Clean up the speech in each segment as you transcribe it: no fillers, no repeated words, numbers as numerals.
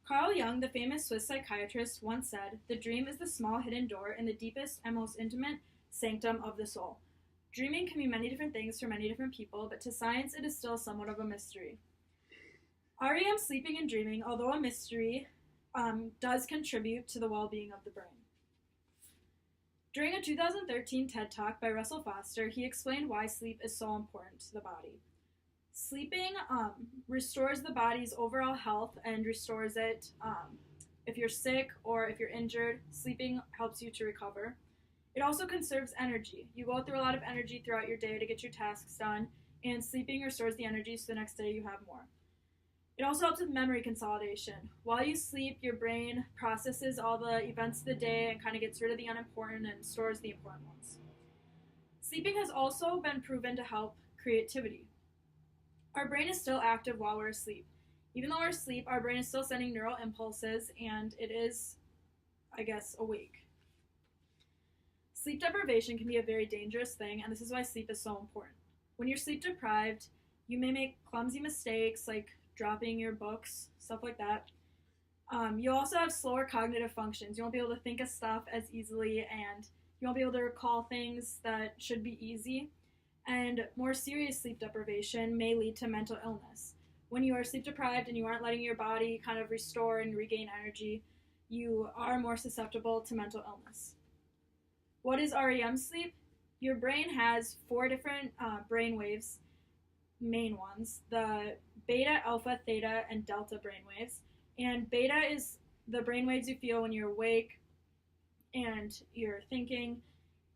Carl Jung, the famous Swiss psychiatrist, once said, "The dream is the small hidden door in the deepest and most intimate sanctum of the soul." Dreaming can be many different things for many different people, but to science it is still somewhat of a mystery. REM sleeping and dreaming, although a mystery, does contribute to the well-being of the brain. During a 2013 TED Talk by Russell Foster, he explained why sleep is so important to the body. Sleeping restores the body's overall health and restores it. If you're sick or if you're injured, sleeping helps you to recover. It also conserves energy. You go through a lot of energy throughout your day to get your tasks done, and sleeping restores the energy so the next day you have more. It also helps with memory consolidation. While you sleep, your brain processes all the events of the day and kind of gets rid of the unimportant and stores the important ones. Sleeping has also been proven to help creativity. Our brain is still active while we're asleep. Even though we're asleep, our brain is still sending neural impulses, and it is, awake. Sleep deprivation can be a very dangerous thing, and this is why sleep is so important. When you're sleep deprived, you may make clumsy mistakes like dropping your books, stuff like that. You'll also have slower cognitive functions. You won't be able to think of stuff as easily, and you won't be able to recall things that should be easy. And more serious sleep deprivation may lead to mental illness. When you are sleep deprived and you aren't letting your body kind of restore and regain energy, you are more susceptible to mental illness. What is REM sleep? Your brain has 4 different brain waves, main ones: the beta, alpha, theta, and delta brain waves. And beta is the brain waves you feel when you're awake and you're thinking.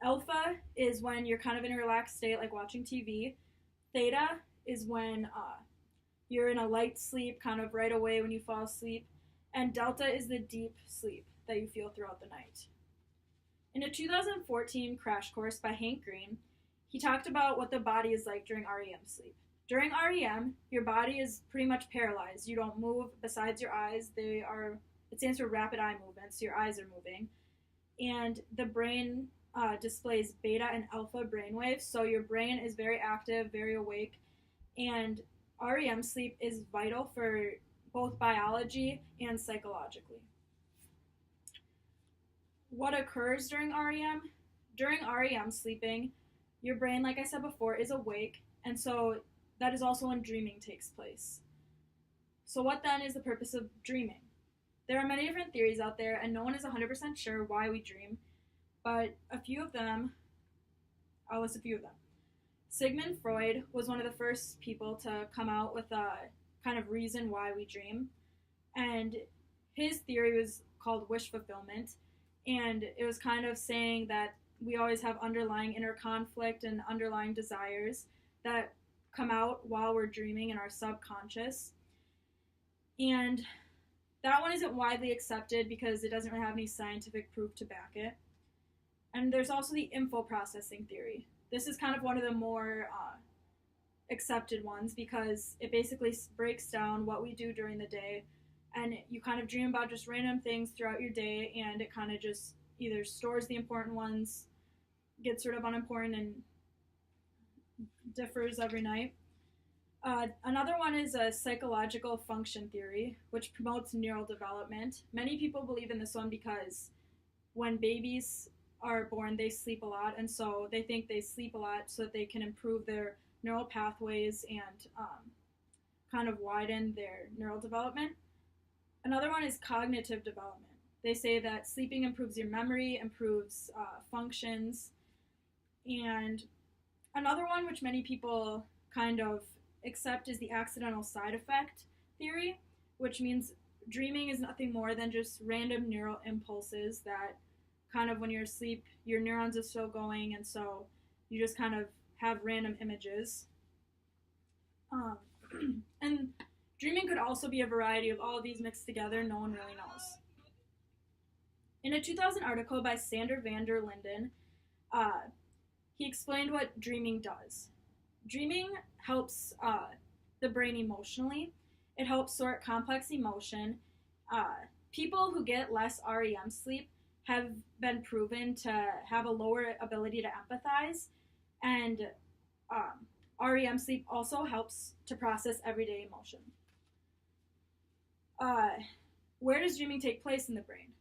Alpha is when you're kind of in a relaxed state, like watching TV. Theta is when you're in a light sleep, kind of right away when you fall asleep. And delta is the deep sleep that you feel throughout the night. In a 2014 crash course by Hank Green, he talked about what the body is like during REM sleep. During REM, your body is pretty much paralyzed. You don't move besides your eyes. It stands for rapid eye movement, so your eyes are moving. And the brain displays beta and alpha brainwaves, so your brain is very active, very awake, and REM sleep is vital for both biology and psychologically. What occurs during REM? During REM sleeping, your brain, like I said before, is awake, and so that is also when dreaming takes place. So what then is the purpose of dreaming? There are many different theories out there, and no one is 100% sure why we dream, but I'll list a few of them. Sigmund Freud was one of the first people to come out with a kind of reason why we dream, and his theory was called wish fulfillment, and it was kind of saying that we always have underlying inner conflict and underlying desires that come out while we're dreaming in our subconscious. And that one isn't widely accepted because it doesn't really have any scientific proof to back it. And there's also the info processing theory. This is kind of one of the more accepted ones because it basically breaks down what we do during the day, and you kind of dream about just random things throughout your day, and it kind of just either stores the important ones, gets rid of unimportant, and differs every night. Another one is a psychological function theory, which promotes neural development. Many people believe in this one because when babies are born, they sleep a lot, and so they think they sleep a lot so that they can improve their neural pathways and kind of widen their neural development. Another one is cognitive development. They say that sleeping improves your memory, improves functions, and another one which many people kind of accept is the accidental side effect theory, which means dreaming is nothing more than just random neural impulses that kind of when you're asleep, your neurons are still going, and so you just kind of have random images. And dreaming could also be a variety of all of these mixed together. No one really knows. In a 2000 article by Sander van der Linden, he explained what dreaming does. Dreaming helps the brain emotionally. It helps sort complex emotion. People who get less REM sleep have been proven to have a lower ability to empathize, and REM sleep also helps to process everyday emotion. Where does dreaming take place in the brain?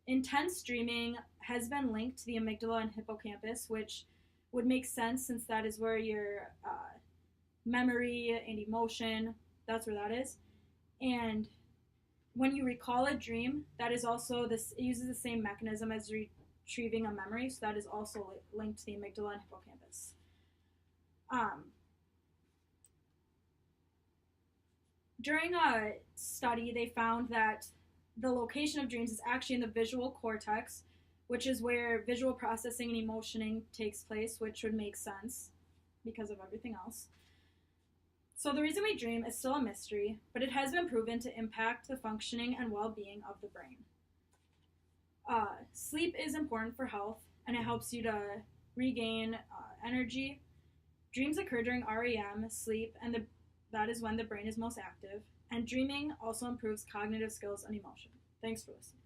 Intense dreaming has been linked to the amygdala and hippocampus, which would make sense since that is where your memory and emotion, that's where that is. And when you recall a dream, that is also this, it uses the same mechanism as retrieving a memory, so that is also linked to the amygdala and hippocampus. During a study, they found that the location of dreams is actually in the visual cortex, which is where visual processing and emotioning takes place, which would make sense because of everything else. So the reason we dream is still a mystery, but it has been proven to impact the functioning and well-being of the brain. Sleep is important for health, and it helps you to regain energy. Dreams occur during REM, sleep, and that is when the brain is most active. And dreaming also improves cognitive skills and emotion. Thanks for listening.